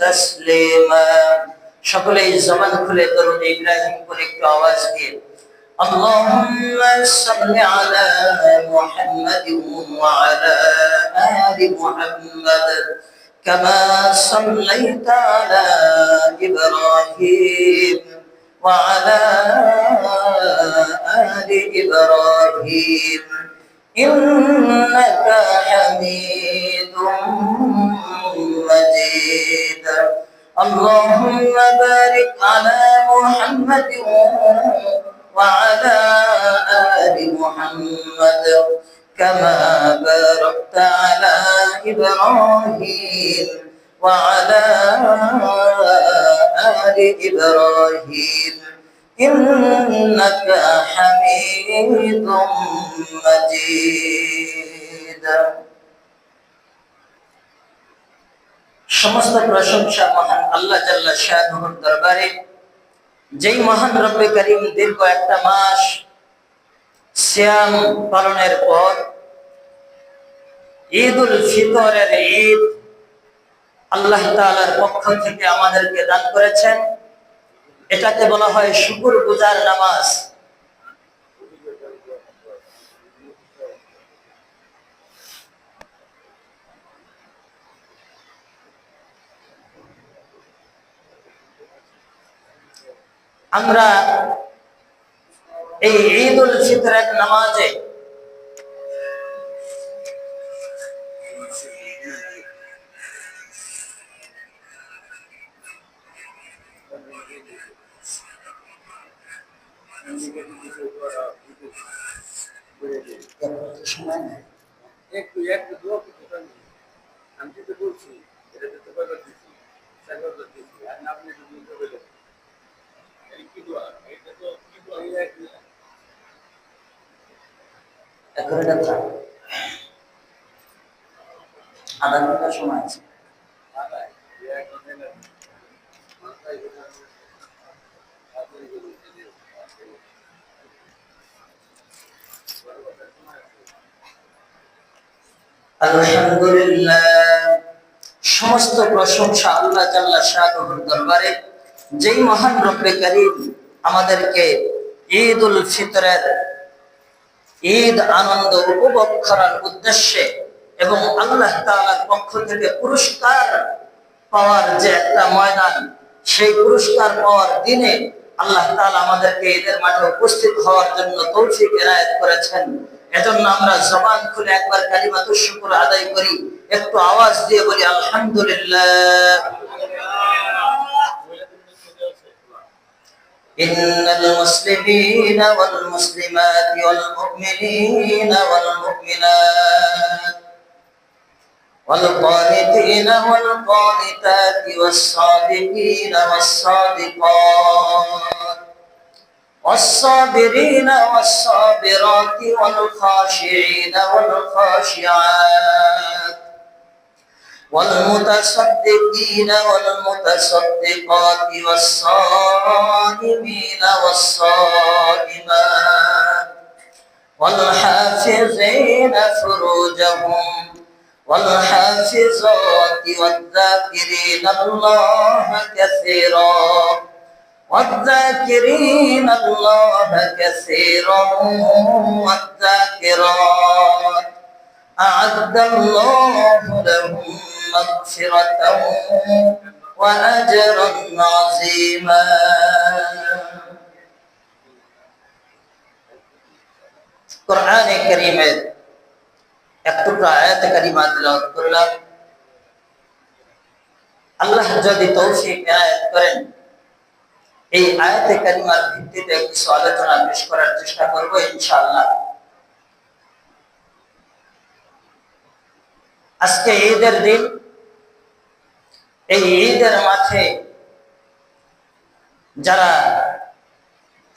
تسليما সকলেই জবান খুলে দরুদ ইব্রাহিম করে একটু আওয়াজ দিয়ে اللهم صل على محمد وعلى آل محمد كما صليت على إبراهيم وعلى آل إبراهيم إنك حميد مجيد اللهم بارك على محمد وعلى آل محمد كما باركت على إبراهيم وعلى آل إبراهيم إنك حميد مجيد সমস্ত প্রশংসা মহান আল্লাহ জাল্লা শানুর দরবারে, যেই মহান রব্বে করিম দীর্ঘ একটা মাস সিয়াম পালনের পর ঈদ উল ফিতরের ঈদ আল্লাহ তাআলার পক্ষ থেকে আমাদেরকে দান করেছেন। এটাকে বলা হয় শুকরগুজার নামাজ। আমরা এই ঈদ উল ফিতরের নামাজে আধা ঘন্টা সময় আছে। আলহামদুলিল্লাহ, সমস্ত প্রশংসা আল্লাহ জাল্লা শানুর দরবারে, যেই মহান রব্বে করিম আমাদেরকে ঈদ উল ফিতরের ঈদ আনন্দ উপভোগ করার উদ্দেশ্যে এবং আল্লাহ তাআলার পক্ষ থেকে পুরস্কার পাওয়ার যে একটা ময়দান, সেই পুরস্কার পাওয়ার দিনে আল্লাহ তাআলা আমাদেরকে ঈদের মাঠে উপস্থিত হওয়ার জন্য তৌফিক এনায়েত করেছেন। এজন্য আমরা জবান খুলে একবার কালিমাতুশ শুকর আদায় করি, একটু আওয়াজ দিয়ে বলি আলহামদুলিল্লাহ। إن المسلمين والمسلمات والمؤمنين والمؤمنات والقانتين والقانتات والصادقين والصادقات والصابرين والصابرات والخاشعين والخاشعات والمتصدقين والمتصدقات والصائمين والصائمات والحافظين فروجهم والحافظات والذاكرين الله كثيرا والذاكرين الله كثيرا والذاكرات أعد الله لهم مغفرة وأجرا عظيما। কোরআনে কারীমের এক টুকরা আয়াতে কারিমা তেলাওয়াত করলাম। আল্লাহ যদি তৌফিক এনায়েত করেন, এই আয়াতে কারিমার ভিত্তিতে কিছু আলোচনা পেশ করার চেষ্টা করব ইনশাআল্লাহ। আজকে ঈদের দিন, এই ঈদের মাঠে যারা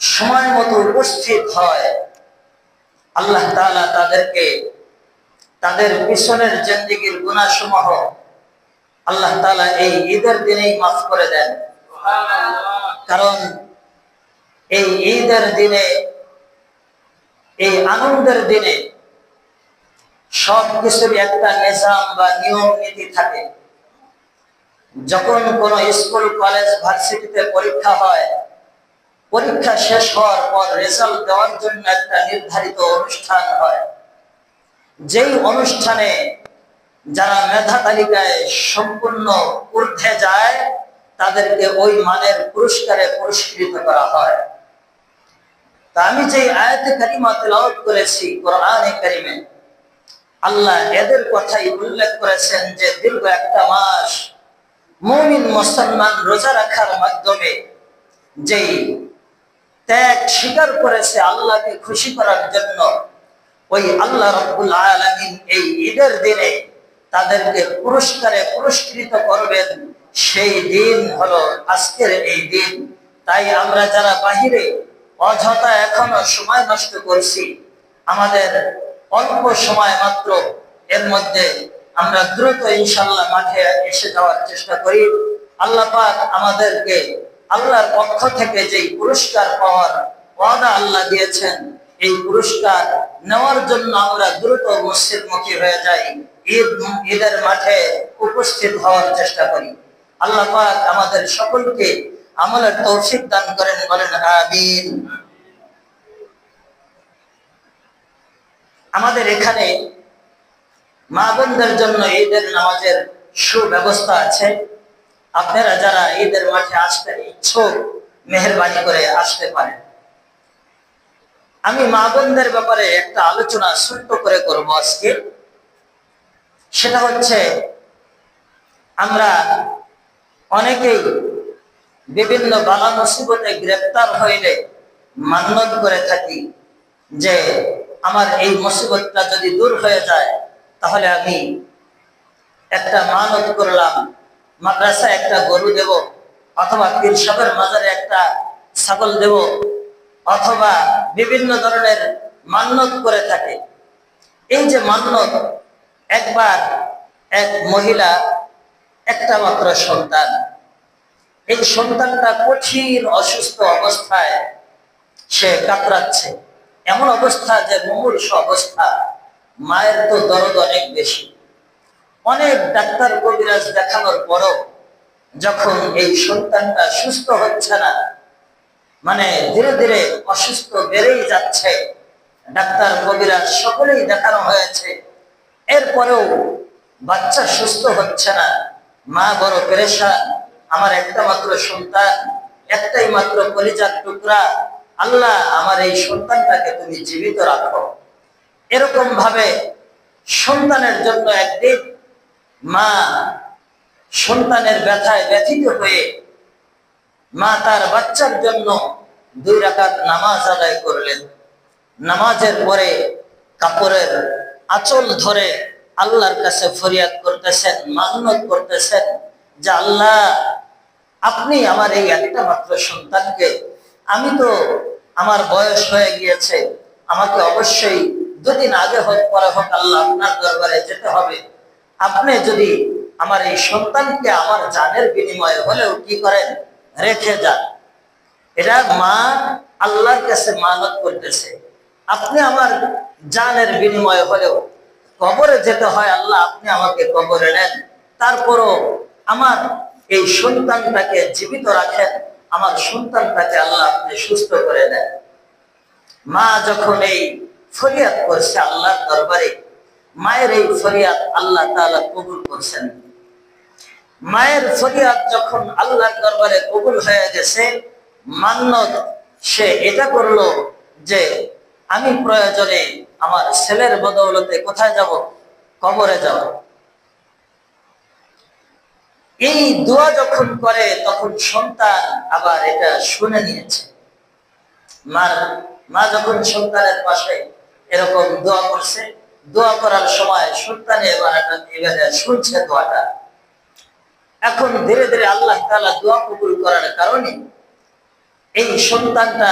সময় মতো উপস্থিত হয়, আল্লাহ তাআলা তাদেরকে তাদের পিছনের জিন্দেগীর গুনাহসমূহ আল্লাহ তাআলা এই ঈদের দিনেই মাফ করে দেন। কারণ এই ঈদের দিনে, এই আনন্দের দিনে সব কিছুর একটা নিজাম বা নিয়ম নীতি থাকে। যখন কোন স্কুল কলেজ ভার্সিটিতে পরীক্ষা হয়, পরীক্ষা শেষ হওয়ার পর রেজাল্ট দেওয়ার জন্য একটা নির্ধারিত অনুষ্ঠান হয়। যেই অনুষ্ঠানে যারা মেধা তালিকায় সম্পূর্ণ ঊর্ধ্বে যায় তাদেরকে ওই মানের পুরস্কারে পুরস্কৃত করা হয়। তা আমি যে আয়াতে কারিমা তেলাওয়াত করেছি কোরআনে কারিমে, আল্লাহ এদের কথাই উল্লেখ করেছেন যে দীর্ঘ একটা মাস মুমিন মুসলমান রোজা রাখার মাধ্যমে যেই ত্যাগ স্বীকার করেছে আল্লাহকে খুশি করার জন্য, ওই আল্লাহ রাব্বুল আলামিন এই ঈদের দিনে তাদেরকে পুরস্কারে পুরস্কৃত করবেন। সেই দিন হলো আজকের এই দিন। তাই আমরা যারা বাহিরে অযথা এখনো সময় নষ্ট করছি, আমাদের অল্প সময় মাত্র, এর মধ্যে আমরা দ্রুত ইনশাআল্লাহ মাঠে এসে যাওয়ার চেষ্টা করি। আল্লাহ পাক আমাদেরকে আল্লাহর পক্ষ থেকে যেই পুরস্কার পাওয়ার ওয়াদা আল্লাহ দিয়েছেন, এই পুরস্কার নেওয়ার জন্য আমরা দ্রুত মসজিদমুখী হয়ে যাই, ঈদের মাঠে উপস্থিত হওয়ার চেষ্টা করি। আল্লাহ পাক আমাদের সকলকে আমলের তৌফিক দান করেন, বলেন আমিন। আমাদের এখানে মা বোনদের জন্য ঈদের নামাজের সুব্যবস্থা আছে। আপনারা যারা ঈদের মাঠে আসতে ইচ্ছুক, মেহেরবানি করে আসতে পারেন। আমি মা বোনদের ব্যাপারে একটা আলোচনা ছোট্ট করে করব আজকে। সেটা হচ্ছে, আমরা অনেকেই বিভিন্ন বালা মুসিবতে গ্রেফতার হইলে মান্যত করে থাকি যে আমার এই মুসিবতটা যদি দূর হয়ে যায় তাহলে আমি একটা মানত করলাম, মাদ্রাসায় একটা গরু দেব, অথবা পীর সাহেবের মাজারে একটা ছাগল দেব, অথবা বিভিন্ন ধরনের মান্যত করে থাকে। এই যে মান্যত, একবার এক মহিলা একটা মাত্র সন্তান, এই সন্তানটা কঠিন অসুস্থ অবস্থায় সে কাতরাচ্ছে, এমন অবস্থা যে মুমূর্ষ অবস্থা। মায়ের তো দরদ অনেক বেশি, অনেক ডাক্তার কবিরাজ দেখানোর পরও যখন এই সন্তানটা সুস্থ হচ্ছে না, মানে ধীরে ধীরে অসুস্থ বেড়েই যাচ্ছে, ডাক্তার কবিরাজ সকলেই দেখানো হয়েছে, এরপরেও বাচ্চা সুস্থ হচ্ছে না। মা বড় পেরেশান, আমার একটা মাত্র সন্তান, একটাই মাত্র কলিজার টুকরা, আল্লাহ আমার এই সন্তানটাকে তুমি জীবিত রাখো। এরকম ভাবে সন্তানের জন্য একদিন মা সন্তানের ব্যথায় ব্যথিত হয়ে মা তার বাচ্চার জন্য 2 রাকাত নামাজ আদায় করলেন। নামাজের পরে কাপড়ের আঁচল ধরে আল্লাহর কাছে ফরিয়াদ করতেছেন, মান্যত করতেছেন যে আল্লাহ, আপনি আমার এই একটা মাত্র সন্তানকে, আমি তো আমার বয়স হয়ে গিয়েছে, আমাকে অবশ্যই 2 দিন আগে হোক পরে হোক আল্লাহ আপনার দরবারে যেতে হবে, আপনি যদি আমার এই সন্তানকে আমার জানের বিনিময়ে হলেও কি করেন, রেখে যান। এটা মা আল্লাহর কাছে মানত করতেছে, আপনি আমার জানের বিনিময়ে হলেও কবরে যেতে হয়, আল্লাহ আপনি আমাকে কবরে নেন, তারপরও আমার এই সন্তানটাকে জীবিত রাখেন, আমার সন্তানটাকে আল্লাহ আপনি সুস্থ করে দেন। মা যখন এই ফরিয়াদ করছে আল্লাহর দরবারে, মায়ের এই ফরিয়াদ আল্লাহ তাআলা কবুল করছেন। মায়ের ফরিয়াদ যখন আল্লাহর দরবারে কবুল হয়ে গেছে, মান্যত সে এটা করলো যে আমি প্রয়োজনে আমার ছেলের বদৌলতে কোথায় যাব, কবরে যাব। এই দোয়া যখন করে তখন সন্তান আবার এটা শুনে নিয়েছে। মা যখন সন্তানের পাশে এরকম দোয়া করছে, দোয়া করার সময় সন্তান এবারে শুনছে দোয়াটা। এখন ধীরে ধীরে আল্লাহ তাআলা দোয়া কবুল করার কারণে এই সন্তানটা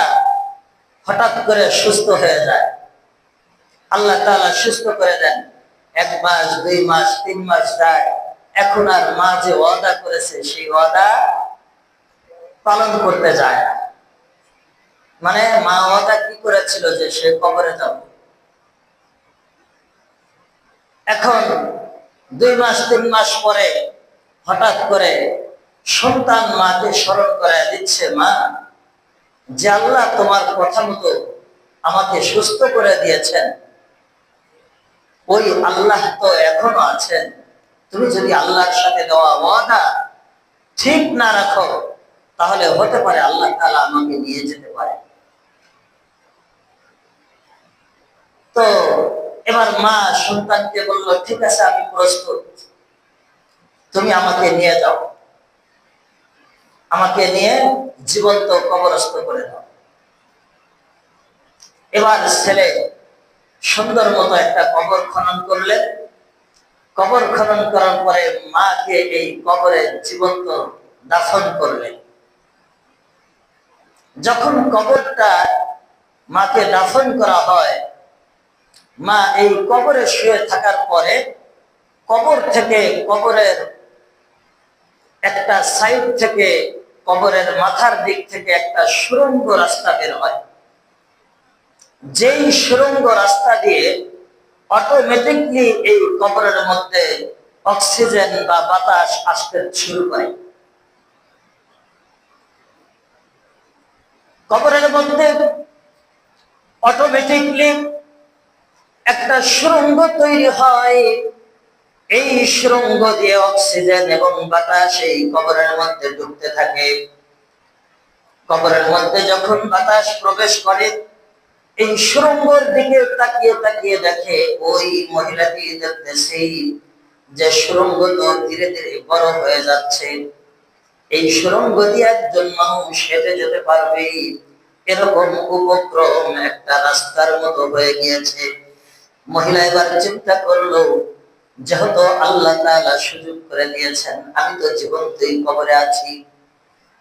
হঠাৎ করে সুস্থ হয়ে যায়। আল্লাহ তাআলা সুস্থ করে দেন। 1 মাস 2 মাস 3 মাস যায়, এখন আর মা যে ওয়াদা করেছে সেই ওয়াদা পালন করতে যায় না। মানে মা ওয়াদা কি করেছিল যে সে কবরে যাবে, এখন 2 মাস 3 মাস পরে হঠাৎ করে সন্তান মাকে স্মরণ করে দিচ্ছে, মা, যে আল্লাহ তোমার কথা মতো আমাকে সুস্থ করে দিয়েছেন, ওই আল্লাহ তো এখনো আছেন। তুমি যদি আল্লাহর সাথে দেওয়া ওয়াদা ঠিক না রাখো, তাহলে হতে পারে আল্লাহ তাআলা আমাকে নিয়ে যেতে পারে। তো এবার মা সন্তানকে বলল, ঠিক আছে, আমি প্রস্তুত, তুমি আমাকে নিয়ে যাও, আমাকে নিয়ে জীবন্ত কবরস্থ করে দাও। এবার ছেলে সুন্দর মতো একটা কবর খনন করলেন। কবর খনন করার পরে মাকে এই কবরে জীবন্ত দাফন করলেন। যখন কবরটা মাকে দাফন করা হয়, মা এই কবরে শুয়ে থাকার পরে কবর থেকে, কবরের একটা সাইড থেকে, কবরের মাথার দিক থেকে একটা সুড়ঙ্গ রাস্তা বের হয়। যেই সুড়ঙ্গ রাস্তা দিয়ে অটোমেটিকলি এই কবরের মধ্যে অক্সিজেন বা বাতাস আসতে শুরু করে। কবরের মধ্যে অটোমেটিকলি একটা সুড়ঙ্গ তৈরি হয়। এই সুড়ঙ্গ দিয়ে অক্সিজেন এবং বাতাস এই কবরের মধ্যে ঢুকতে থাকে। কবরের মধ্যে যখন বাতাস প্রবেশ করে, এই সুড়ঙ্গের দিকে তাকিয়ে তাকিয়ে দেখে ওই মহিলাটি দেখতেছে যে সুড়ঙ্গ তো ধীরে ধীরে বড় হয়ে যাচ্ছে। এই সুড়ঙ্গ দিয়ে একজন মানুষ হেঁটে যেতে পারবে এরকম উপক্রম একটা রাস্তার মতো হয়ে গিয়েছে। মহিলা এবার চিন্তা করলো, যেহেতু আল্লাহ তাআলা সুযোগ করে দিয়েছেন, আমি তো জীবন্তই কবরে আছি,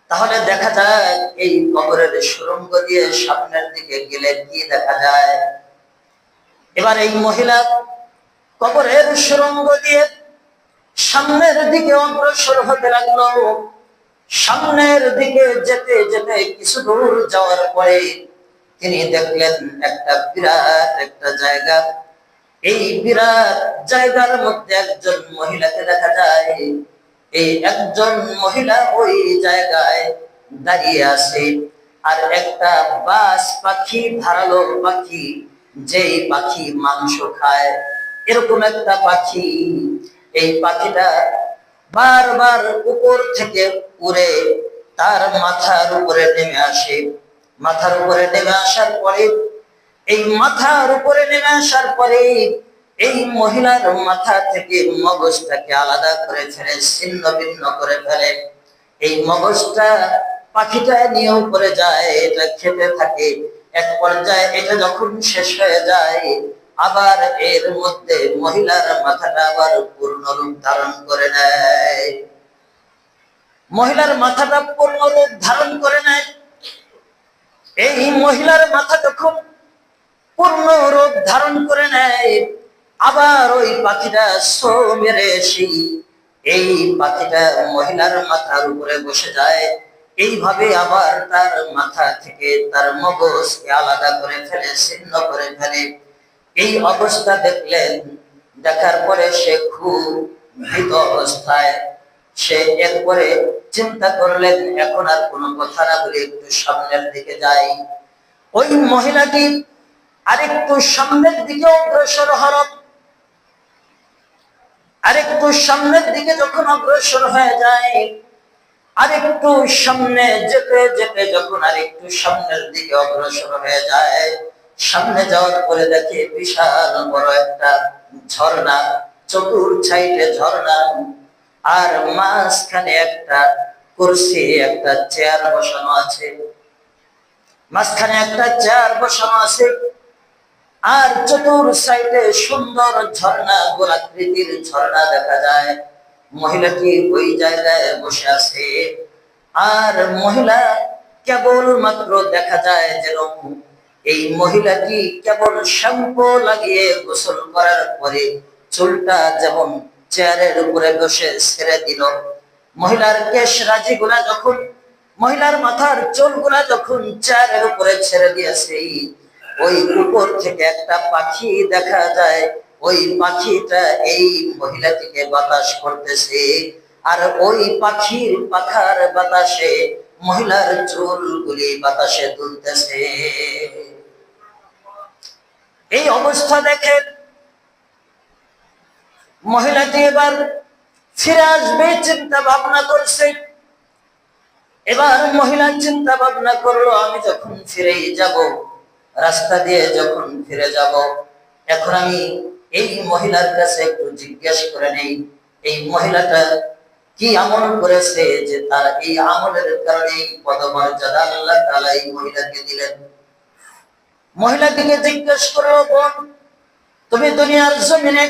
তাহলে দেখা যায় এই কবরের সুড়ঙ্গ দিয়ে সামনের দিকে গেলে কি দেখা যায়। এবার এই মহিলা কবরের সুড়ঙ্গ দিয়ে সামনের দিকে অগ্রসর হতে লাগলো। সামনের দিকে যেতে যেতে কিছু দূর যাওয়ার পরে তিনি দেখলেন একটা বিরাট একটা জায়গা। এই বিরাট জায়গার মধ্যে একজন মহিলাকে দেখা যায়। এই একজন মহিলা ওই জায়গায় দাঁড়িয়ে আছে। আর একটা বাজ পাখি, ধারালো পাখি, যেই পাখি মাংস খায়, এরকম একটা পাখি। এই পাখিটা বারবার উপর থেকে উড়ে তার মাথার উপরে নেমে আসে। মাথার উপরে নেমে আসার পরে, এই মাথার উপরে নেমে আসার পরে এই মহিলার মাথা থেকে মগজটাকে আলাদা করে ফেলে, ছিন্ন ভিন্ন করে ফেলে। এই মগজটা পাখিটা নিয়ে উপরে যায়, এটা খেতে থাকে। এক পর্যায়ে এটা যখন শেষ হয়ে যায়, আবার এর মধ্যে মহিলার মাথাটা আবার পূর্ণ রূপ ধারণ করে নেয়। মহিলার মাথাটা পূর্ণ রূপ ধারণ করে নেয়। এই মহিলার মাথা যখন পূর্ণ রূপ ধারণ করে নেয়, আবার ওই পাখিটা সো মেরে এসে এই পাখিটা মহিলার মাথার উপরে বসে যায়। এইভাবে আবার তার মাথা থেকে তার মগজকে আলাদা করে ফেলে, ছিন্ন করে ফেলে। এই অবস্থা দেখলেন। দেখার পরে সে খুব ভীত অবস্থায়। সে এরপরে চিন্তা করলেন, এখন আর কোনো কথা না বলে একটু সামনের দিকে যাই। ওই মহিলাটি আরেকটু সামনের দিকে অগ্রসর হল। আরেকটু সামনের দিকে যখন অগ্রসর হয়ে যায়, আরেকটু সামনে যেতে যেতে যখন আরেকটু সামনের দিকে অগ্রসর হয়ে যায়, সামনে যাওয়ার পরে দেখে বিশাল বড় একটা ঝর্ণা, চতুর সাইডে ঝর্ণা, আর মাঝখানে একটা কুরসি, একটা চেয়ার বসানো আছে। মাঝখানে একটা চেয়ার বসানো আছে, আর চতুর সাইডে সুন্দর ঝর্ণা, গোলাকৃতির ঝর্ণা দেখা যায়। মহিলাটি ওই জায়গায় বসে আছে। আর মহিলা কেবল মাত্র দেখা যায় যেরকম এই মহিলাটি কেবল শ্যাম্পু লাগিয়ে গোসল করার পরে চুলটা যেমন চেয়ারের উপরে বসে ছেড়ে দিল। মহিলার কেশ রাজি গুলা যখন, মহিলার মাথার চুলগুলা যখন চেয়ারের উপরে ছেড়ে দিয়েছে, ওই উপর থেকে একটা পাখি দেখা যায়। ওই পাখিটা এই মহিলাটিকে বাতাস করতেছে। আর ওই পাখির পাখার বাতাসে মহিলার চুলগুলি বাতাসে দুলতেছে। এই অবস্থা দেখে মহিলাটি এবার ফিরে আসবে চিন্তা ভাবনা করছে। এবার মহিলা চিন্তা ভাবনা করলো, আমি যখন ফিরেই যাব, রাস্তা দিয়ে যখন ফিরে যাব, এখন আমি এই মহিলার কাছে একটু জিজ্ঞেস করে নেই, এই মহিলাটা কি আমল করেছে যে তার এই আমলের কারণে পদমর্যাদা আল্লাহ তাআলা এই মহিলাকে দিলেন। মহিলাটিকে জিজ্ঞেস করলো, বোন, তুমি দুনিয়ার জমিনে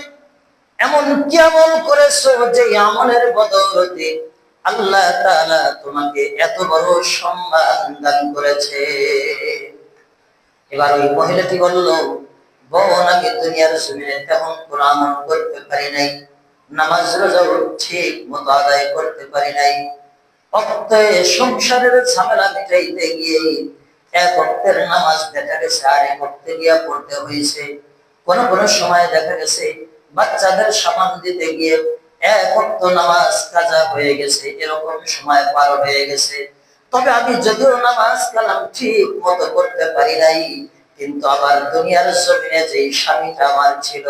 এমন কি আমল করেছো যে আমলের বদৌলতে আল্লাহ তাআলা তোমাকে এত বড় সম্মান দান করেছে? এবার ওই মহিলাটি বলল, বোন, আমি দুনিয়ার জমিনে তেমন কোন আমল করতে পারি নাই, নামাজ রোজাও ঠিক মতো আদায় করতে পারি নাই। অক্তে সংসারের ঝামেলা মিটাইতে গিয়ে এক অক্তের নামাজ দেখা গেছে আরেক অক্তে গিয়া পড়তে হয়েছে। কোন কোন সময় দেখা গেছে বাচ্চাদের সামান দিতে গিয়ে এক ওয়াক্ত নামাজ কাজা হয়ে গেছে, এরকম সময় পার হয়ে গেছে। তবে আমি যদিও নামাজ কালাম ঠিক মতো করতে পারি নাই, কিন্তু আবার দুনিয়ার জমিনে যে স্বামীটা আমার ছিল,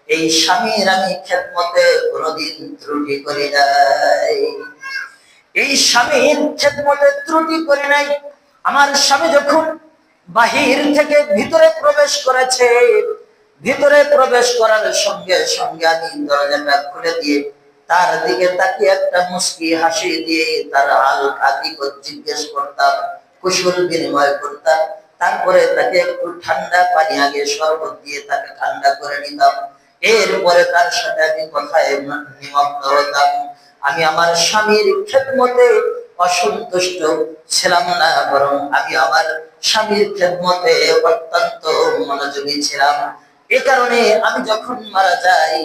এই স্বামীর আমি খেদমতে কোনোদিন ত্রুটি করি নাই। এই স্বামীর খেদমতে ত্রুটি করি নাই। আমার স্বামী যখন বাহির থেকে ভিতরে প্রবেশ করেছে, ভিতরে প্রবেশ করার সঙ্গে সঙ্গে আমি দরজাটা খুলে দিয়ে তার দিকে তাকিয়ে একটা মুস্কি হাসি দিয়ে তার হাল হাকিকত জিজ্ঞেস করতাম, কুশল বিনিময় করতাম। তারপরে তাকে একটু ঠান্ডা পানি আগে শরবত দিয়ে তাকে ঠান্ডা করে নিতাম। এরপরে তার সাথে আমি কথায় নিমগ্ন হতাম। আমি আমার স্বামীর খেদমতে অসন্তুষ্ট ছিলাম না, বরং আমি আমার স্বামীর খেদমতে অত্যন্ত মনোযোগী ছিলাম। এ কারণে আমি যখন মারা যাই,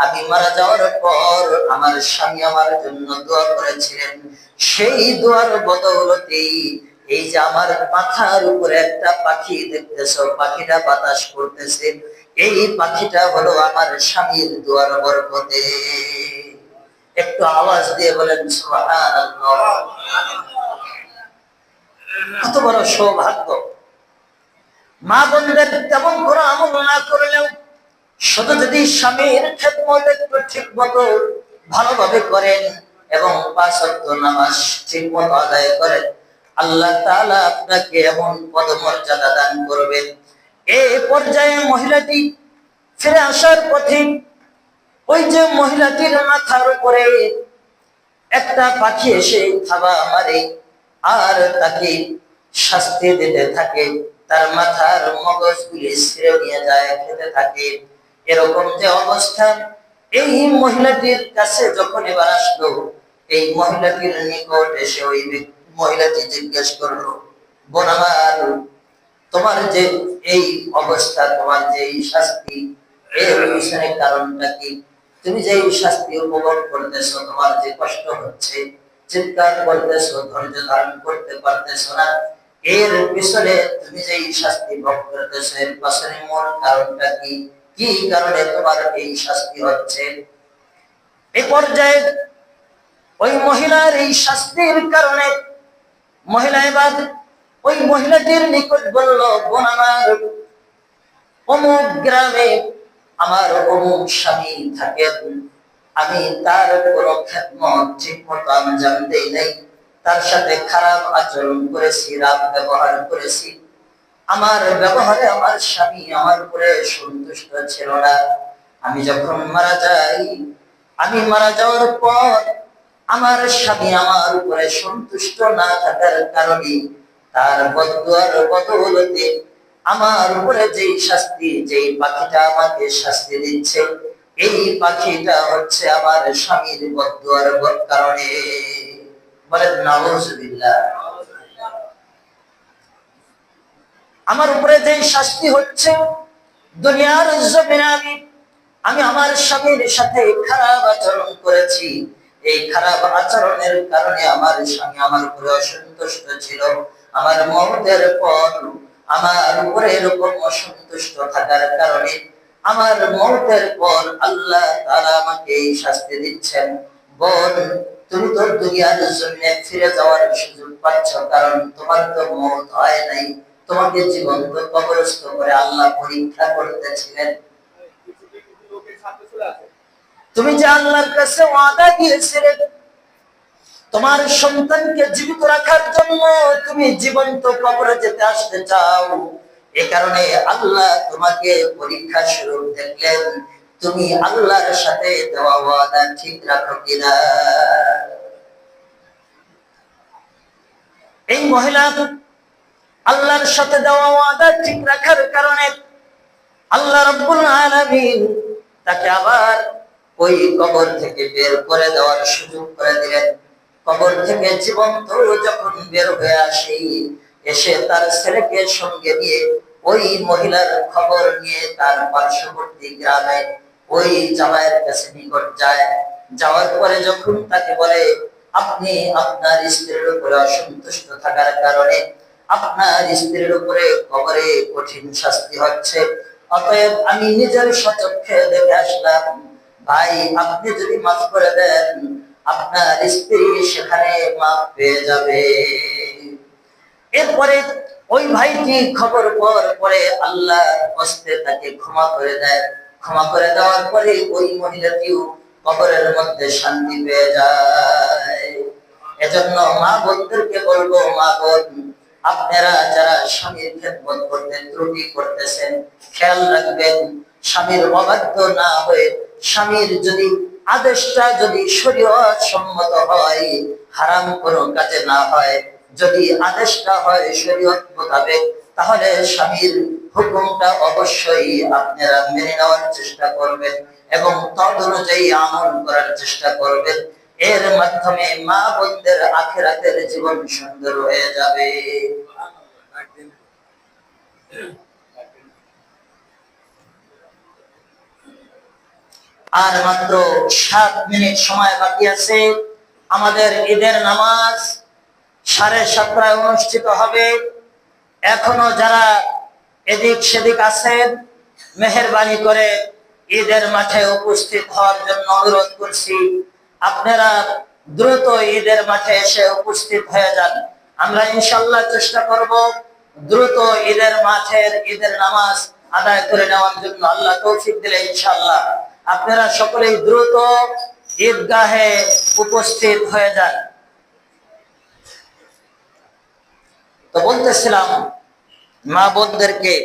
আমি মারা যাওয়ার পর আমার স্বামী আমার জন্য দোয়া করেছিলেন। সেই দোয়ার বদৌলতেই এই যে আমার মাথার উপরে একটা পাখি দেখতেছো, পাখিটা বাতাস করতেছে, এই পাখিটা হলো আমার স্বামীর দোয়ার বরকতে। একটু আওয়াজ দিয়ে বলেন সুবহানাল্লাহ। কত বড় সৌভাগ্য! মা বোনদের তেমন কোনো আমল না করলেও শুধু যদি স্বামীর খেদমত একটু ঠিক মতো ভালোভাবে করেন এবং 5 ওয়াক্ত নামাজ ঠিক মতো আদায় করেন, আল্লাহ তাআলা আপনাকে এমন পদমর্যাদা দান করবেন। এই পর্যায়ে মহিলাটি ফিরে আসার পথে ওই যে মহিলাটির মাথার উপরে একটা পাখি এসে থাবা মারে আর তাকে শাস্তি দিতে থাকে, তার মাথার মগজগুলি ছিঁড়ে নিয়ে যায়, খেতে থাকে। এরকম যে অবস্থা, এই মহিলাটির কাছে যখন এবার আসলো, এই মহিলাটির নিকট এসে ওই মহিলাটি জিজ্ঞেস করলো, বোন আমার, তোমার যে এই অবস্থা, তোমার যে এই শাস্তি, এর পিছনে কারণটা কি? তুমি যে এই শাস্তি উপভোগ করতেছো, তোমার যে কষ্ট হচ্ছে, চিৎকার করতেছো, ধৈর্য ধারণ করতে পারতেছো না, এর পিছনে তুমি যে এই শাস্তি ভোগ করতেছো, এর পিছনে মূল কারণটা কি? কি কারণে তোমার এই শাস্তি হচ্ছে? এই পর্যায়ে ওই মহিলার এই শাস্তির কারণে মহিলা এবার ওই মহিলাটির নিকট বলল, বোন আমার, অমুক গ্রামে আমার অমুক স্বামী থাকেন, আমি তার কোনো খেদমত ঠিক মতো আঞ্জাম দেই নাই, তার সাথে খারাপ আচরণ করেছি, রাগ ব্যবহার করেছি। আমার ব্যবহারে আমার স্বামী আমার উপরে সন্তুষ্ট ছিল না। আমি যখন মারা যাই, আমি মারা যাওয়ার পর আমার স্বামী আমার উপরে সন্তুষ্ট না থাকার কারণে তার বদদুয়ার বদৌলতে আমার উপরে যেই শাস্তি, যেই পাখিটা আমাকে শাস্তি দিচ্ছে, এই পাখিটা হচ্ছে আমার স্বামীর বদদুয়ার কারণে। বলেন নাউজুবিল্লাহ। আমার উপরে যে শাস্তি হচ্ছে, দুনিয়ার জমিনে আমি আমার স্বামীর সাথে খারাপ আচরণ করেছি, এই খারাপ আচরণের কারণে আমার স্বামী আমার উপরে অসন্তুষ্ট ছিল। আমার মওতের পর আমার উপরে এরকম অসন্তুষ্ট থাকার কারণে আমার মওতের পর আল্লাহ তাআলা আমাকে এই শাস্তি দিচ্ছেন। বোন, তুমি তো দুনিয়ার জমিনে ফিরে যাওয়ার সুযোগ পাচ্ছ, কারণ তোমার তো মওত হয় নাই। তোমাকে জীবন্ত কবরস্থ করে আল্লাহ পরীক্ষা করতেছিলেন। তুমি যে আল্লাহর কাছে ওয়াদা দিয়েছিলে তোমার সন্তানকে জীবিত রাখার জন্য, তুমি জীবন্ত কবরে যেতে আসতে চাও, এ কারণে আল্লাহ তোমাকে পরীক্ষা স্বরূপ দেখলেন তুমি আল্লাহর সাথে দেওয়া ওয়াদা ঠিক রাখো কিনা। এই মহিলা আল্লাহর সাথে দেওয়া ওয়াদা ঠিক রাখার কারণে আল্লাহ রাব্বুল আলামিন তাকে আবার ওই কবর থেকে বের করে দেওয়ার সুযোগ করে দিলেন। কবর থেকে জীবন্ত যখন বের হয়ে আসে, এসে তার ছেলেকে সঙ্গে নিয়ে ওই মহিলার খবর নিয়ে তার পার্শ্ববর্তী গ্রামে ওই জামাইয়ের কাছে নিকট যায়। যাওয়ার পরে যখন তাকে বলে, আপনি আপনার স্ত্রীর উপরে অসন্তুষ্ট থাকার কারণে আপনার স্ত্রীর উপরে কবরে কঠিন শাস্তি হচ্ছে, অতএব আমি নিজের স্বচক্ষে দেখে আসলাম, ভাই আপনি যদি মাফ করে দেন আপনার স্ত্রী সেখানে মাফ পেয়ে যাবে। এরপরে ওই ভাইটি খবর পরে আল্লাহর হস্তে তাকে ক্ষমা করে দেয়। ক্ষমা করে দেওয়ার পরে ওই মহিলাটিও কবরের মধ্যে শান্তি পেয়ে যায়। এজন্য মা বোনদেরকে বলবো, মা বোন আপনারা যারা স্বামীর খেদমত করতে ত্রুটি করতেছেন, খেয়াল রাখবেন স্বামীর অবাধ্য না হয়ে, স্বামীর যদি আদেশটা যদি শরীয়ত সম্মত হয়, হারাম কোনো কাজে না হয়, যদি আদেশটা হয় শরীয়ত মোতাবেক, তাহলে স্বামীর হুকুমটা অবশ্যই আপনারা মেনে নেওয়ার চেষ্টা করবেন এবং তদ অনুযায়ী আমল করার চেষ্টা করবেন। এর মাধ্যমে মা বোনদের আখিরাতের জীবন সুন্দর হয়ে যাবে। আর মাত্র 7 মিনিট সময় বাকি আছে। আমাদের ঈদের নামাজ 7:30 অনুষ্ঠিত হবে। এখনো যারা এদিক সেদিক আছেন, মেহেরবানি করে ঈদের মাঠে উপস্থিত হওয়ার জন্য অনুরোধ করছি। আপনারা দ্রুত ঈদের মাঠে এসে উপস্থিত হয়ে যান। আমরা ইনশাআল্লাহ চেষ্টা করব দ্রুত ঈদের নামাজ আদায় করে নেওয়ার জন্য। আল্লাহ তৌফিক দিলে ইনশাআল্লাহ আপনারা সকলেই দ্রুত ঈদগাহে উপস্থিত হয়ে যান। তো বলতেছিলাম মা বোনদেরকে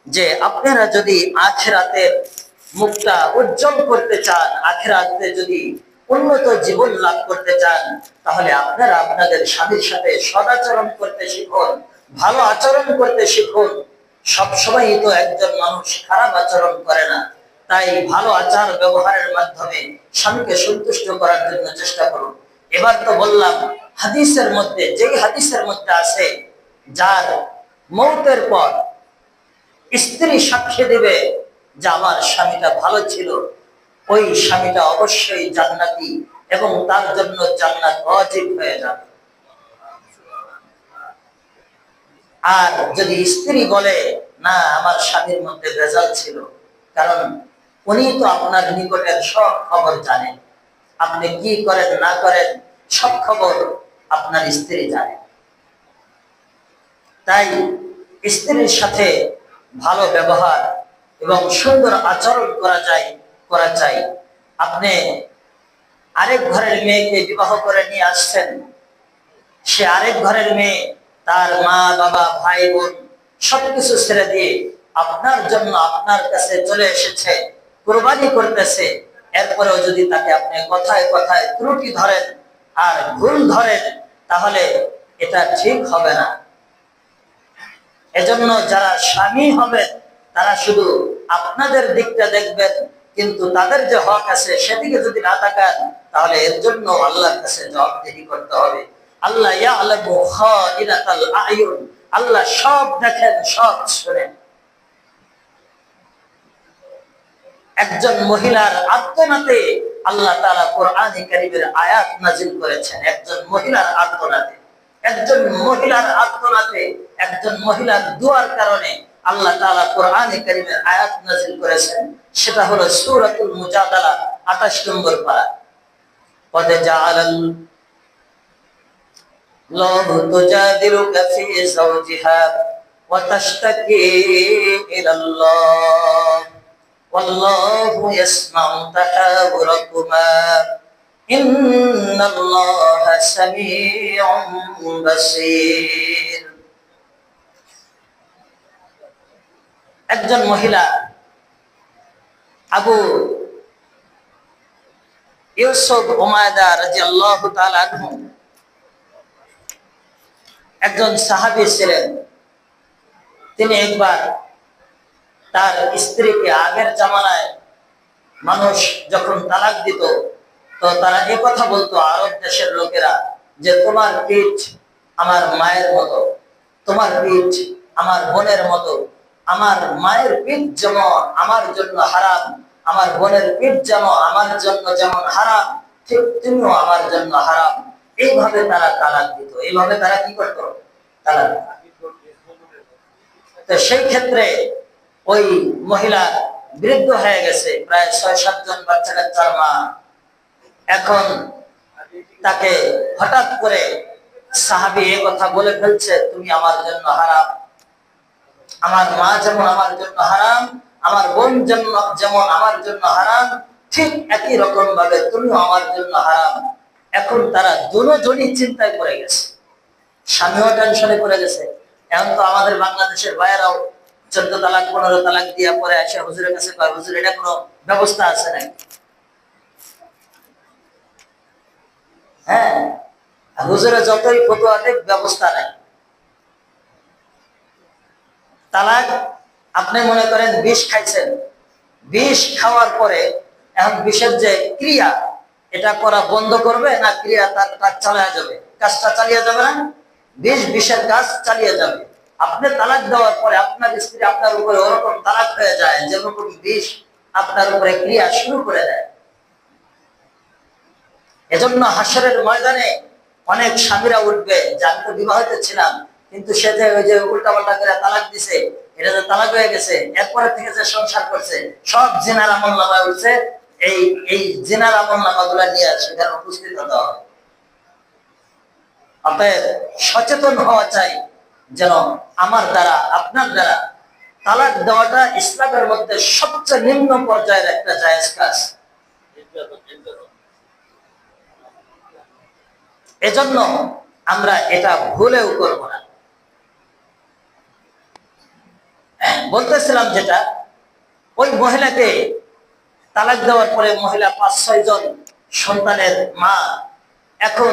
যে আপনারা যদি আখিরাতের মুখটা উজ্জ্বল করতে চান, আখিরাতে যদি উন্নত জীবন লাভ করতে চান, তাহলে আপনারা আপনাদের স্বামীর সাথে সদাচরণ করতে শিখুন, ভালো আচরণ করতে শিখুন। সবসময় তো একজন মানুষ খারাপ আচরণ করে না, তাই ভালো আচার ব্যবহারের মাধ্যমে স্বামীকে সন্তুষ্ট করার জন্য চেষ্টা করুন। এবার তো বললাম হাদিসের মধ্যে, যেই হাদিসের মধ্যে আছে যার মৌতের পর স্ত্রী সাক্ষ্য দিবে যে আমার স্বামীটা ভালো ছিল, ওই স্বামীটা অবশ্যই জান্নাতি এবং তার জন্য জান্নাত ওয়াজিব হয়ে যাবে। আর যদি স্ত্রী বলে না আমার স্বামীর মধ্যে ভেজাল ছিল, কারণ উনি তো আপনার নিকটের সব খবর জানেন, আপনি কি করেন না করেন সব খবর আপনার স্ত্রী জানে। তাই স্ত্রীর সাথে ভালো ব্যবহার এবং সুন্দর আচরণ করা চাই। আপনি আরেক ঘরের মেয়েকে বিবাহ করে নিয়ে আসছেন, সে আরেক ঘরের মেয়ে তার মা বাবা ভাই বোন সবকিছু ছেড়ে দিয়ে আপনার জন্য আপনার কাছে চলে এসেছে, কুরবানি করতেছে। এরপরেও যদি তাকে আপনি কথায় কথায় ত্রুটি ধরেন আর ভুল ধরেন, তাহলে এটা ঠিক হবে না। এজন্য যারা স্বামী হবেন তারা শুধু আপনাদের দিকটা দেখবেন, কিন্তু তাদের যে হক আছে সেদিকে যদি না তাকান, তাহলে এর জন্য আল্লাহর কাছে জবাবদিহি করতে হবে। আল্লাহ ইয়ালামু খাইনাতাল আয়ুন, আল্লাহ সব দেখেন, সব শুনেন। একজন মহিলার আর্তনাদে আল্লাহ তাআলা কোরআনে কারীমের আয়াত নাযিল করেছেন। একজন মহিলার আর্তনাদে, একজন মহিলার দুয়ার কারণে আল্লাহ তাআলা কোরআনে কারীমের আয়াত নাযিল করেছেন। সেটা হলো সূরাতুল মুজাদালা 28 নম্বর পারা। قد جعل الله تجادلك في زوجها وتشتكي إلى الله والله يسمع تحاوركما إن الله سميع بصير। একজন মহিলা আবু ইউসুফ উমায়দা রাদিয়াল্লাহু তাআলা আনহু একজন সাহাবী ছিলেন। তিনি একবার তার স্ত্রীকে, আগের জামানায় মানুষ যখন তালাক দিত তো তারা এই কথা বলতো, আরব দেশের লোকেরা, যে তোমার পিঠ আমার মায়ের মতো, তোমার পিঠ আমার বোনের মতো, আমার মায়ের পিঠ যেমন আমার জন্য হারাম, আমার বোনের পিঠ যেমন আমার জন্য যেমন হারাম, ঠিক তুমিও আমার জন্য হারাম। এইভাবে তারা তালাক দিত, এইভাবে তারা কি করতো, তালাক। তো সেই ক্ষেত্রে ওই মহিলা বৃদ্ধ হয়ে গেছে, প্রায় ৬-৭ জন বাচ্চা কাচ্চার মা। এখন তাকে হঠাৎ করে সাহাবী এই কথা বলে ফেলছে, তুমি আমার জন্য হারাম, আমার মা যেমন আমার জন্য হারাম, আমার বোন যেমন আমার জন্য হারাম, ঠিক একই রকম ভাবে তুমিও আমার জন্য হারাম। এখন তারা দুজনই চিন্তায় পড়ে গেছে, স্বামীও টেনশনে পড়ে গেছে। এখন তো আমাদের বাংলাদেশের ভাইয়েরাও 14 তালাক 15 তালাক দিয়ে পরে এসে হুজুরের কাছে কয়, হুজুর এটা কোনো ব্যবস্থা আছে নাকি? হ্যাঁ, হুজুরে যতই ফতোয়া দেখ, ব্যবস্থা নাই। তালাক, আপনি মনে করেন বিষ খাইছেন, বিষ খাওয়ার পরে এখন বিষের যে ক্রিয়া, এটা করা বন্ধ করবে না ক্রিয়া তার কাজ চালিয়ে যাবে? কাজটা চালিয়ে যাবে না? বিষের কাজ চালিয়ে যাবে। আপনি তালাক দেওয়ার পরে আপনার স্ত্রী আপনার উপরে ওরকম তালাক হয়ে যায় যেরকম বিষ আপনার উপরে ক্রিয়া শুরু করে দেয়। এজন্য হাসরের ময়দানে অনেক স্বামীরা উঠবে যে আমি তো বিবাহিত ছিলাম, কিন্তু সে যে ওই যে উল্টাপাল্টা করে তালাক দিছে, এটা যে তালাক হয়ে গেছে, এরপরে থেকে যে সংসার করছে, সব জিনার আমল নামায় উঠছে। এই জিনার আমল নামাগুলা নিয়ে সেখানে উপস্থিত হতে হবে। অতএব সচেতন হওয়া চাই যেন আমার দ্বারা, আপনার দ্বারা তালাক দেওয়াটা ইসলামের মধ্যে সবচেয়ে নিম্ন পর্যায়ের একটা জায়েজ কাজ। এজন্য আমরা এটা ভুলেও করব না। বলতেছিলাম যেটা, ওই মহিলাকে তালাক দেওয়ার পরে মহিলা 5-6 জন সন্তানের মা এখন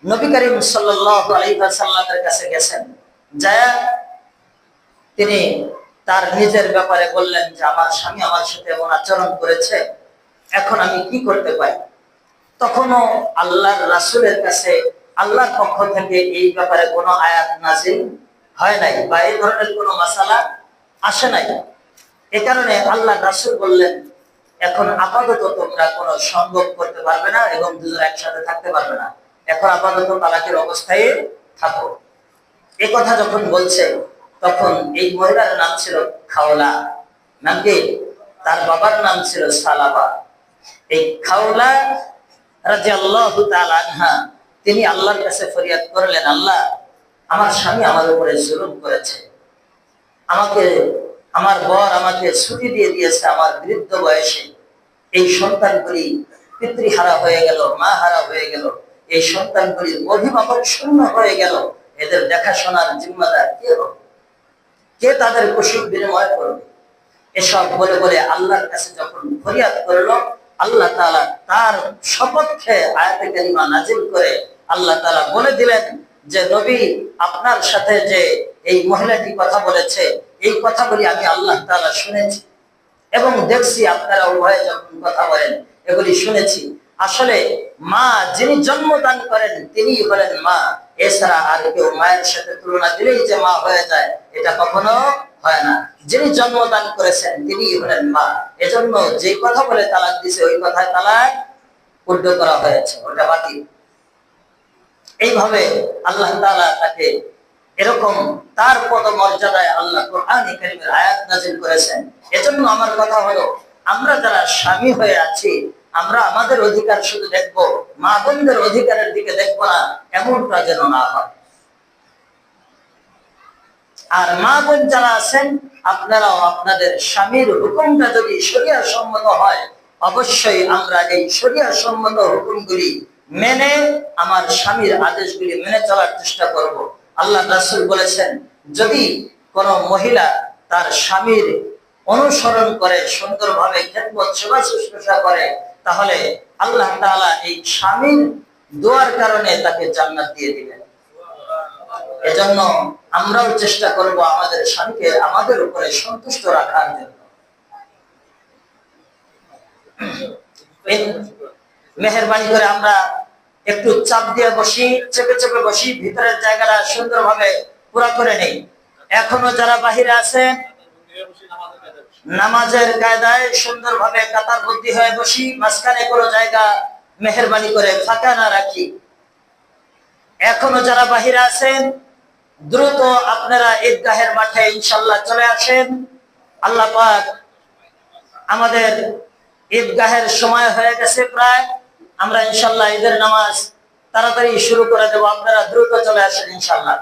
নবী করিম সাল্লাল্লাহু আলাইহি ওয়াসাল্লামের কাছে গেছেন। যায় তিনি তার নিজের ব্যাপারে বললেন যে আমার স্বামী আমার সাথে এমন আচরণ করেছে, এখন আমি কি করতে পারি? তখনও আল্লাহর রাসূলের কাছে আল্লাহর পক্ষ থেকে এই ব্যাপারে কোনো আয়াত নাযিল হয় নাই বা এই ধরনের কোনো মাসালা আসে নাই। এ কারণে আল্লাহর রাসূল বললেন, এখন আপাতত তোমরা কোনো সঙ্গম করতে পারবে না এবং দুজন একসাথে থাকতে পারবে না, এখন আপাতত তালাকের অবস্থায় থাকো। এই কথা যখন বলছে তখন এই মহিলার নাম ছিল খাওলা, নাকি তার বাবার নাম ছিল সালাবা। এই খাওলা রাদিয়াল্লাহু তাআলা আনহা তিনি আল্লাহর কাছে ফরিয়াদ করলেন, আল্লাহ, আমার স্বামী আমার উপরে জুলুম করেছে, আমার বর আমাকে ছুটি দিয়ে দিয়েছে আমার বৃদ্ধ বয়সে, এই সন্তানগুলি পিতৃহারা হয়ে গেল, মা হারা হয়ে গেল, এই সন্তানগুলির অভিভাবক শূন্য হয়ে গেল, এদের দেখাশোনার জিম্মাদার কে হবে? কে তাদের কুশল বিনিময় করবে? এসব বলে বলে আল্লাহর কাছে যখন ফরিয়াদ করলো, আল্লাহ তাআলা তার সপক্ষে আয়াতে কারিমা নাজিল করে আল্লাহ তাআলা বলে দিলেন যে নবী, আপনার সাথে যে এই মহিলাটি কথা বলেছে, এই কথাগুলি আমি আল্লাহ তাআলা শুনেছি এবং দেখছি, আপনারা উভয়ে যখন কথা বলেন এগুলি শুনেছি। আসলে মা যিনি জন্মদান করেন তিনি হলেন মা, এছাড়া আর কেউ মায়ের সাথে তুলনা দিলেই যে মা হয়ে যায় এটা কখনো হয় না। যিনি জন্মদান করেছেন তিনি হলেন মা। এজন্য যে কথা বলে তালাক দিছে ওই কথায় তালাক উদ্ধ করা হয়েছে, ওটা বাতিল। এইভাবে আল্লাহ তাআলা তাকে এরকম তার পদমর্যাদায় আল্লাহ কোরআনে কারীমের আয়াত নাযিল করেছেন। এজন্য আমার কথা হলো, আমরা যারা স্বামী হয়ে আছি আমরা আমাদের অধিকার শুধু দেখবো, মা বোনদের অধিকারের দিকে দেখবো না, এমনটা যেন না হয়। আর মা বোন যারা আছেন, আপনারাও আপনাদের স্বামীর হুকুমটা যদি শরিয়া সম্মত হয়, অবশ্যই আমরা এই শরিয়া সম্মত হুকুমগুলি মেনে, আমার স্বামীর আদেশগুলি মেনে চলার চেষ্টা করব। আল্লাহ রাসূল বলেছেন, যদি কোনো মহিলা তার স্বামীর অনুসরণ করে, সুন্দরভাবে খেদমত সেবা শুশ্রূষা করে, তাহলে আল্লাহ তাআলা এই স্বামীর দোয়ার কারণে তাকে জান্নাত দিয়ে দিবেন। এজন্য আমরাও চেষ্টা করব আমাদের স্বামীকে আমাদের উপরে সন্তুষ্ট রাখার জন্য। মেহেরবানি করে আমরা একটু চাপ দিয়ে বসি, চেপে চেপে বসি, ভিতরের জায়গাটা সুন্দরভাবে পুরা করে নেই। এখনো যারা বাহিরে আছেন, নামাজের কায়দায় সুন্দরভাবে কাতারবদ্ধ হয়ে বসি, মাঝখানে কোনো জায়গা মেহেরবানি করে ফাঁকা না রাখি। এখনো যারা বাহিরে আছেন, দ্রুত আপনারা ঈদগাহের মাঠে ইনশাআল্লাহ চলে আসেন। আল্লাহ পাক আমাদের ঈদগাহের সময় হয়ে গেছে প্রায়, আমরা ইনশাআল্লাহ ঈদের নামাজ তাড়াতাড়ি শুরু করে দেব, আপনারা দ্রুত চলে আসেন ইনশাআল্লাহ।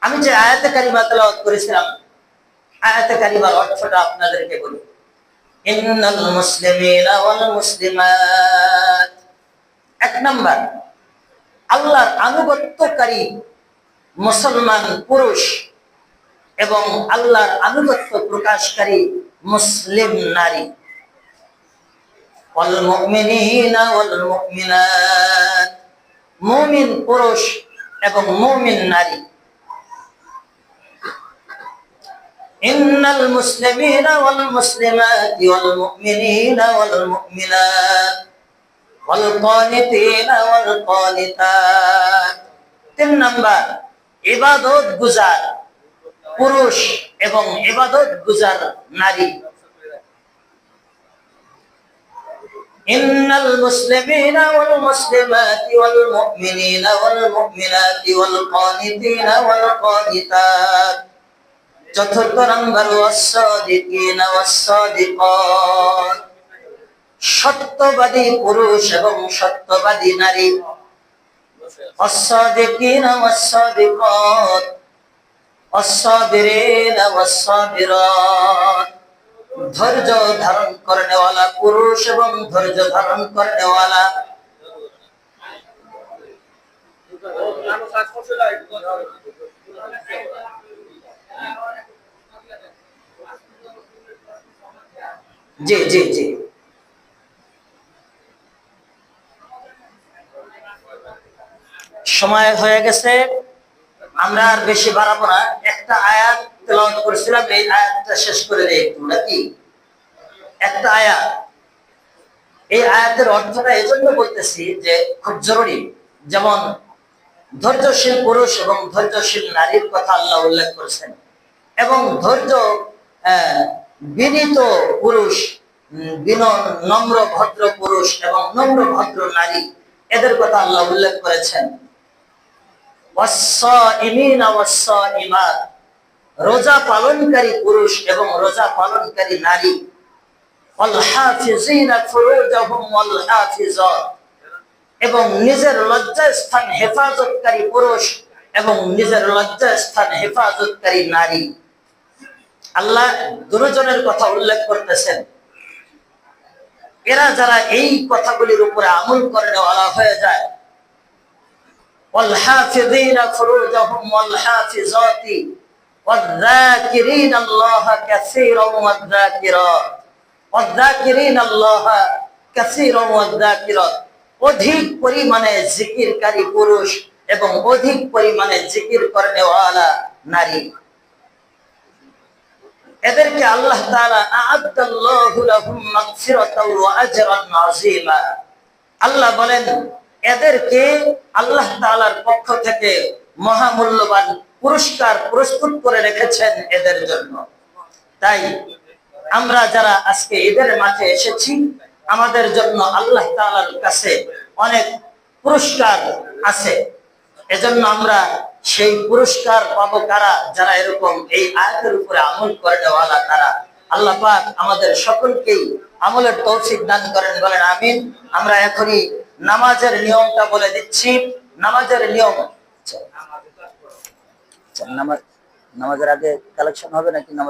আমি যে আয়াতে কারিমা তেলাওয়াত করেছিলাম, আয়াতে কারিমার অর্থটা আপনাদেরকে বলি। ইন্নাল মুসলিমিনা ওয়াল মুসলিমাত, এক নাম্বার, আল্লাহর আনুগত্যকারী মুসলমান পুরুষ এবং আল্লাহর আনুগত্য প্রকাশকারী মুসলিম নারী। ওয়াল মুমিনিনা ওয়াল মুমিনাত, মুমিন পুরুষ এবং মুমিন নারী। ইন্নাল মুসলিমিনা ওয়াল মুসলিমাত ওয়াল মুমিনিনা ওয়াল মুমিনাত ওয়াল কানিতিনা ওয়াল কানিতাত। 3 নাম্বার, ইবাদত গুজার পুরুষ এবং ইবাদত গুজার নারী। ইন্নাল মুসলিমিনা ওয়াল মুসলিমাত ওয়াল মুমিনিনা ওয়াল মুমিনাত ওয়াল কানিতিনা ওয়াল কানিতাত। 4 নাম্বার, ওয়াস-সাদিকিনা ওয়াস-সাদিকাত, সত্যবাদী পুরুষ এবং সত্যবাদী নারী। ওয়াস-সাদিকিনা ওয়াস-সাদিকাত ওয়াস-সাবিরিনা ওয়াস-সাবিরাত, ধৈর্য ধারণ করনেওয়ালা পুরুষ এবং ধৈর্য ধারণ করনেওয়ালা। জি জি জি, সময় হয়ে গেছে, আমরা আর বেশি বাড়াবো না। একটা আয়াত তেলাওয়াত করেছিলাম, এই আয়াতটা শেষ করে দেই একটু নাকি। একটা আয়াত, এই আয়াতের অর্থটা এজন্য বলতেছি যে খুব জরুরি। যেমন ধৈর্যশীল পুরুষ এবং ধৈর্যশীল নারীর কথা আল্লাহ উল্লেখ করেছেন, এবং ধৈর্য বিনীত পুরুষ, নম্র ভদ্র পুরুষ এবং নম্র ভদ্র নারী, এদের কথা আল্লাহ উল্লেখ করেছেন। ওয়াস-সাইমিনা ওয়াস-সাইমাত, রোজা পালনকারী পুরুষ এবং রোজা পালনকারী নারী। ওয়াল হাফিজিনা ফুরুজাহুম ওয়াল হাফিজাত, এবং নিজের লজ্জাস্থান হেফাজতকারী পুরুষ এবং নিজের লজ্জাস্থান হেফাজতকারী নারী। আল্লাহ দুজনের কথা উল্লেখ করতেছেন। এরা যারা এই কথাগুলির উপরে আমল করে নেওয়ালা হয়ে যায়, ওয়াল হাফিজিনা ফুরুজাহুম ওয়াল হাফিজাতি ওয়ায-যাকিরিনা আল্লাহা কাসীরান ওয়ায-যাকিরাত ওয়ায-যাকিরিনা আল্লাহা কাসীরান ওয়ায-যাকিরাত, অধিক পরিমাণে জিকিরকারী পুরুষ এবং অধিক পরিমাণে জিকির করনেওয়ালা নারী। এদেরকে আল্লাহ তাআলা আ'আদাল্লাহু লাহুম মাগফিরাতাও ওয়া আজরান আযীমা, আল্লাহ বলেন এদেরকে আল্লাহ তাআলার পক্ষ থেকে মহামূল্যবান পুরস্কার প্রস্তুত করে রেখেছেন এদের জন্য। তাই আমরা যারা আজকে ঈদের মাঠে এসেছি, আমাদের জন্য আল্লাহ তাআলার কাছে অনেক পুরস্কার আছে। এজন্য আমরা সেই পুরস্কার পাবো কারা? যারা এরকম এই আয়াতের উপরে আমল করে নেওয়ালা তারা। আল্লাহ পাক আমাদের সকলকেই আমলের তৌফিক দান করেন, বলেন আমিন। আমরা এখনই নামাজের নিয়মটা বলে দিচ্ছি। নামাজের নিয়ম, নামাজের আগে কালেকশন হবে নাকি নামাজ